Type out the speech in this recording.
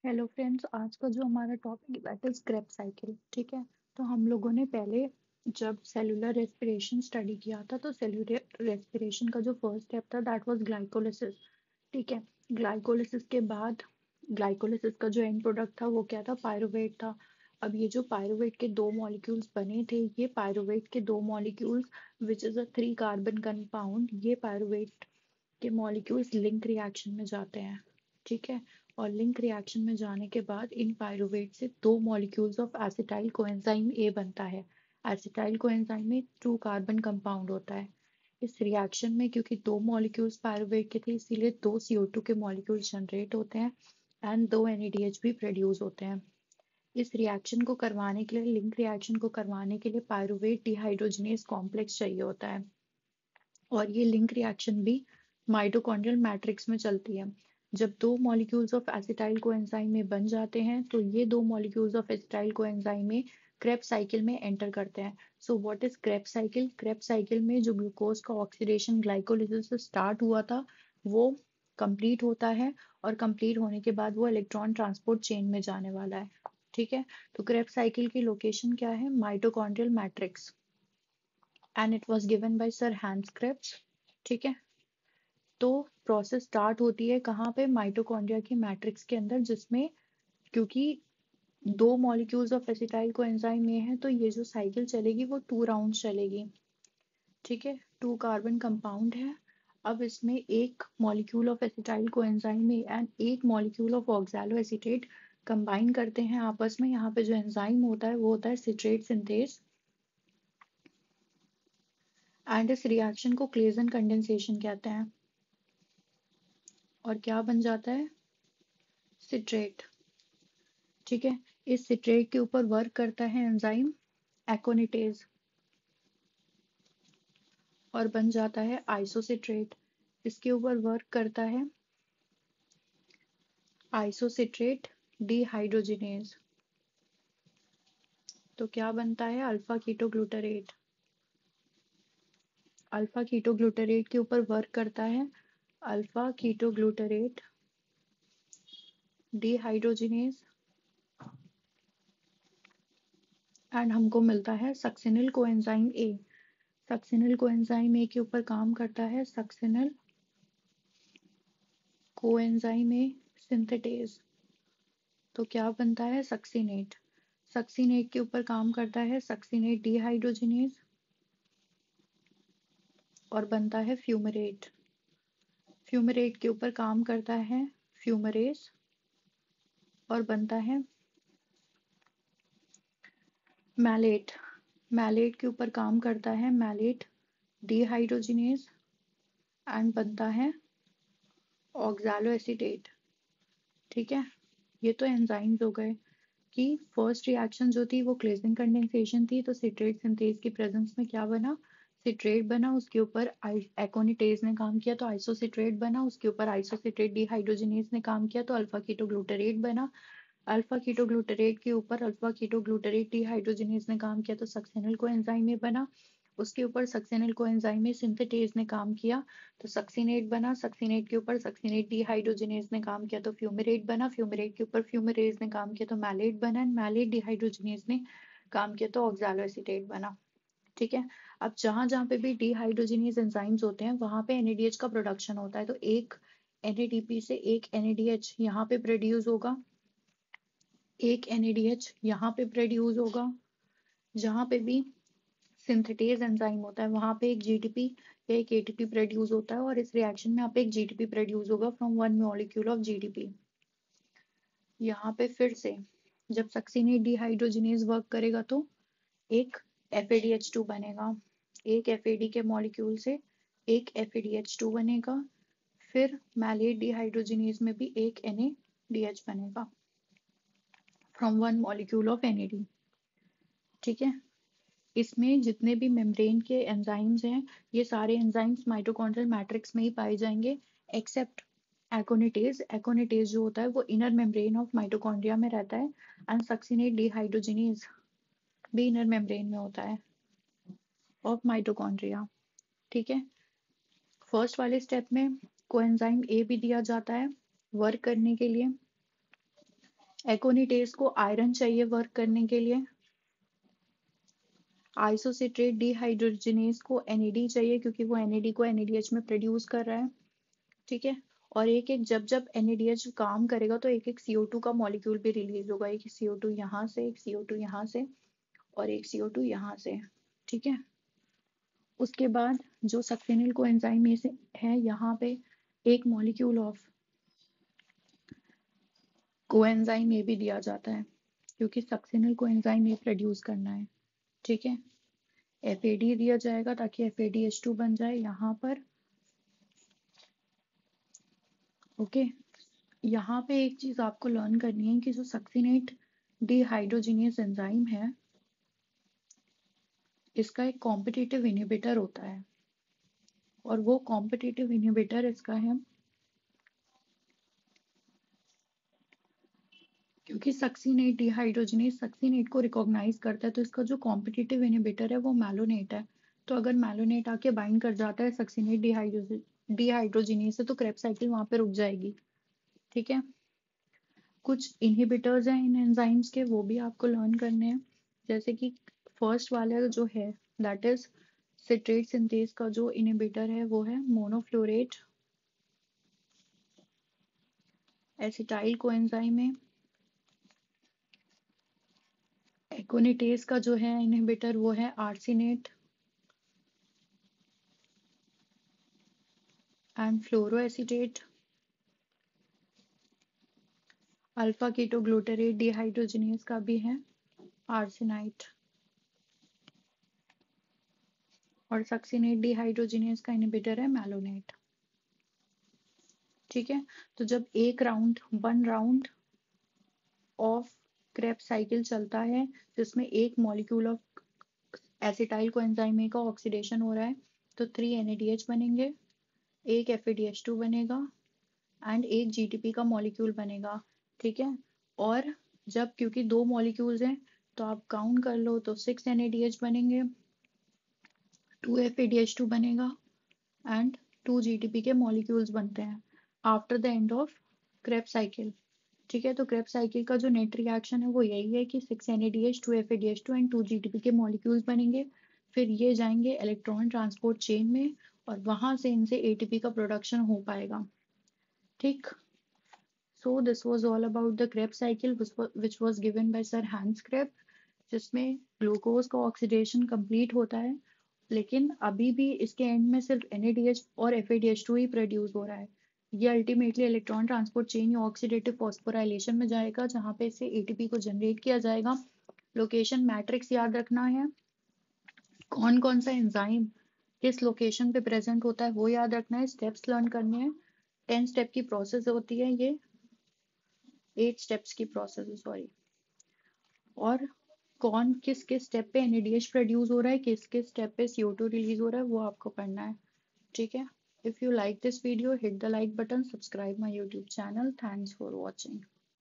Hello friends, आज का जो हमारा टॉपिक है दैट इज क्रेब साइकिल। ठीक है। तो हम लोगों ने पहले जब सेलुलर रेस्पिरेशन स्टडी किया था तो सेलुलर रेस्पिरेशन का जो फर्स्ट स्टेप था दैट वाज ग्लाइकोलिसिस। ठीक है। ग्लाइकोलिसिस के बाद ग्लाइकोलिसिस का जो एंड प्रोडक्ट था वो क्या था? पायरुवेट था। अब ये जो पायरुवेट के दो मॉलिक्यूल्स बने थे, ये पायरुवेट के दो molecules which is a 3 carbon compound, ये पायरुवेट के मॉलिक्यूल्स लिंक रिएक्शन में जाते हैं। ठीक है। और लिंक रिएक्शन में जाने के बाद इन पायरुवेट से दो molecules of acetyl coenzyme A बनता है। एसिटाइल कोएंजाइम में 2 कार्बन कंपाउंड होता है। इस रिएक्शन में क्योंकि दो मॉलिक्यूल्स पायरुवेट के थे इसीलिए दो CO2 के मॉलिक्यूल्स जनरेट होते हैं एंड दो NADH भी प्रोड्यूस होते हैं। इस रिएक्शन को करवाने के लिए, लिंक रिएक्शन को करवाने के लिए पायरुवेट डिहाइड्रोजनेज कॉम्प्लेक्स चाहिए होता है। और ये लिंक रिएक्शन भी माइटोकॉन्ड्रियल मैट्रिक्स में चलती है। जब दो मॉलिक्यूल्स ऑफ एसिटाइल कोएंजाइम में बन जाते हैं तो ये दो मॉलिक्यूल्स ऑफ एसिटाइल कोएंजाइम में क्रेब्स साइकिल में एंटर करते हैं। So what is Krebs cycle? Krebs cycle में जो ग्लूकोज का ऑक्सीडेशन ग्लाइकोलिसिस से स्टार्ट हुआ था वो कंप्लीट होता है, और कंप्लीट होने के बाद वो इलेक्ट्रॉन ट्रांसपोर्ट चेन में जाने वाला है। ठीक है। तो क्रेब्स साइकिल की लोकेशन क्या है? Mitochondrial matrix, and it was given by sir Hans Krebs. ठीक है। तो प्रोसेस स्टार्ट होती है कहाँ पे? माइटोकॉन्ड्रिया की मैट्रिक्स के अंदर, जिसमें क्योंकि दो मॉलिक्यूल्स ऑफ एसिटाइल कोएंजाइम में है तो ये जो साइकिल चलेगी वो 2 राउंड चलेगी। ठीक है। 2 कार्बन कंपाउंड है। अब इसमें एक मॉलिक्यूल ऑफ एसिटाइल कोएंजाइम में एंड एक molecule of oxalo acetate combine करते हैं आपस में। यहाँ पे जो एंजाइम होता है वो होता है सिट्रेट सिंथेज, एंड इस रिएक्शन को क्लेजन कंडेंसेशन कहते हैं। और क्या बन जाता है? सिट्रेट। ठीक है। इस सिट्रेट के ऊपर वर्क करता है एंजाइम एकोनिटेज और बन जाता है आइसोसिट्रेट। इसके ऊपर वर्क करता है आइसोसिट्रेट डिहाइड्रोजिनेज। तो क्या बनता है? Alpha ketoglutarate. अल्फा कीटोग्लूटारेट के ऊपर वर्क करता है अल्फा कीटोग्लूटारेट डिहाइड्रोजिनेज एंड हमको मिलता है succinyl coenzyme A. Succinyl coenzyme A के ऊपर काम करता है सक्सिनिल कोएंजाइम ए सिंथेटेज। तो क्या बनता है? सक्सीनेट। सक्सीनेट के ऊपर काम करता है सक्सीनेट डिहाइड्रोजिनेज और बनता है फ्यूमरेट। फ्यूमरेट के ऊपर काम करता है फ्यूमरेस और बनता है मैलेट। मैलेट के ऊपर काम करता है मैलेट डिहाइड्रोजिनेज एंड बनता है ऑक्सैलो एसीटेट। ठीक है। ये तो एंजाइम्स हो गए कि फर्स्ट रिएक्शन जो थी वो क्लेजिंग कंडेंसेशन थी, तो सिट्रेट सिंथेज की प्रेजेंस में क्या बना? सिट्रेट बना। उसके ऊपर एकोनिटेज ने काम किया तो आइसोसिट्रेट बना। उसके ऊपर आइसोसिट्रेट डिहाइड्रोजिनेज ने काम किया तो अल्फा कीटोग्लूटारेट बना। अल्फा कीटोग्लूटारेट के ऊपर अल्फा कीटोग्लूटारेट डिहाइड्रोजिनेज ने काम किया तो सक्सेनल कोएंजाइम में बना। उसके ऊपर सक्सेनल कोएंजाइम में सिंथेटेज ने काम किया तो सक्सीनेट बना। सक्सीनेट के ऊपर सक्सीनेट डिहाइड्रोजिनेज ने काम किया तो फ्यूमरेट बना। फ्यूमरेट के ऊपर फ्यूमरेज ने काम किया तो मैलेट बना। मैलेट डिहाइड्रोजिनेज ने काम किया तो ऑक्सैलो एसीटेट बना। ठीक है। अब जहां जहां पे भी डिहाइड्रोजिनेज एंजाइम्स होते हैं वहां पे NADH का प्रोडक्शन होता है, तो एक NADP से एक NADH यहाँ पे प्रोड्यूस होगा, एक NADH यहाँ पे प्रोड्यूस होगा। जहां पे भी सिंथेटेज एंजाइम होता है वहां पे एक GTP या एक ATP प्रोड्यूस होता है, और इस रिएक्शन में यहाँ पे एक GTP प्रोड्यूस होगा from one molecule of GTP। यहाँ पे फिर से जब सक्सीनेट डिहाइड्रोजिनेज वर्क करेगा तो एक FADH2 बनेगा। एक FAD के मॉलिक्यूल से एक FADH2 बनेगा। फिर मैलेट डिहाइड्रोजिनेज में भी एक NADH बनेगा from one molecule of NAD। ठीक है। इसमें जितने भी मेम्ब्रेन के एंजाइम्स हैं ये सारे एंजाइम्स माइटोकॉन्ड्रियल मैट्रिक्स में ही पाए जाएंगे एक्सेप्ट एकोनिटेज। एकोनिटेज जो होता है वो इनर मेम्ब्रेन ऑफ माइटोकॉन्ड्रिया में रहता है एंड सक्सिनेट डिहाइड्रोजिनेज भी इनर मेम्ब्रेन में होता है ऑफ माइटोकॉन्ड्रिया। ठीक है। फर्स्ट वाले स्टेप में कोएंजाइम ए भी दिया जाता है वर्क करने के लिए, एकोनिटेज को आयरन चाहिए वर्क करने के लिए। आइसोसिट्रेट डिहाइड्रोजिनेज को NAD चाहिए क्योंकि वो NAD को NADH में प्रोड्यूस कर रहा है। ठीक है, और एक एक जब NADH काम करेगा तो एक एक CO2 का मॉलिक्यूल भी रिलीज होगा। एक CO2 यहाँ से, एक CO2 यहाँ से और एक CO2 यहाँ से। ठीक है, उसके बाद जो सक्सेनिल कोएंजाइम में से है, यहाँ पे एक मॉलिक्यूल ऑफ कोएंजाइम ए भी दिया जाता है क्योंकि सक्सेनिल कोएंजाइम ए प्रोड्यूस करना है। ठीक है, FAD दिया जाएगा ताकि FADH2 बन जाए यहाँ पर। ओके, यहाँ पे एक चीज आपको लर्न करनी है कि जो सक्सीनेट डिहाइड्रोजिनेज एंजाइम है, इसका एक कॉम्पिटिटिव इनहिबिटर होता है और वो कॉम्पिटिटिव इनहिबिटर इसका है क्योंकि सक्सीनेट डिहाइड्रोजिनेज सक्सीनेट को रिकॉग्नाइज करता है, तो इसका जो कॉम्पिटिटिव इनहिबिटर है वो मैलोनेट है। तो अगर मैलोनेट आके बाइंड कर जाता है सक्सीनेट डिहाइड्रोजिनेज से तो क्रेब साइकिल वहां पे रुक जाएगी। ठीक है, कुछ इनहिबिटर्स हैं इन एंजाइम्स के, वो भी आपको लर्न करने हैं। जैसे कि फर्स्ट वाला जो है दैट इज सिट्रेट सिंथेज का जो इनहिबिटर है वो है मोनोफ्लोरेट एसिटाइल कोएंजाइम है। एकोनिटेज का जो है इनहिबिटर वो है आर्सिनेट एंड फ्लोरोएसिटेट। अल्फा कीटोग्लूटरेट डिहाइड्रोजिनेज का भी है आर्सेनाइट। और सक्सीनेट डिहाइड्रोजिनेज का इनहिबिटर है मैलोनेट। ठीक है, तो जब one round of Krebs cycle चलता है जिसमें एक molecule of acetyl coenzyme A का ऑक्सीडेशन हो रहा है तो 3 NADH बनेंगे, एक FADH2 बनेगा एंड एक GTP का मॉलिक्यूल बनेगा। ठीक है, और जब क्योंकि दो मॉलिक्यूल्स हैं तो आप काउंट कर लो तो 6 NADH बनेंगे, 2 FADH2 बनेगा एंड 2 GTP के मॉलिक्यूल्स बनते हैं after the end of Krebs cycle. ठीक है, तो क्रेब साइकिल का जो नेट रिएक्शन है वो यही है कि 6 NADH 2 FADH2 एंड 2 GTP के मॉलिक्यूल्स बनेंगे। फिर ये जाएंगे इलेक्ट्रॉन ट्रांसपोर्ट चेन में और वहां से इनसे ATP का प्रोडक्शन हो पाएगा। ठीक, so this was all about the Krebs cycle which was given by Sir Hans Krebs, जिसमें ग्लूकोज का ऑक्सीडेशन कंप्लीट होता है लेकिन अभी भी इसके एंड में सिर्फ NADH और FADH2 ही प्रोड्यूस हो रहा है। ये अल्टीमेटली इलेक्ट्रॉन ट्रांसपोर्ट चेन या ऑक्सीडेटिव फॉस्फोराइलेशन में जाएगा जहां पे इसे ATP को जनरेट किया जाएगा। लोकेशन मैट्रिक्स याद रखना है, कौन कौन सा एंजाइम किस लोकेशन पे प्रेजेंट होता है वो याद रखना है, स्टेप्स लर्न करने हैं। 10 स्टेप की प्रोसेस होती है ये, 8 स्टेप्स की प्रोसेस है सॉरी। और कौन किस किस स्टेप पे NADH प्रोड्यूस हो रहा है, किस किस स्टेप पे CO2 रिलीज हो रहा है वो आपको पढ़ना है। ठीक है, if you like this video hit the like button, subscribe my YouTube channel. Thanks for watching.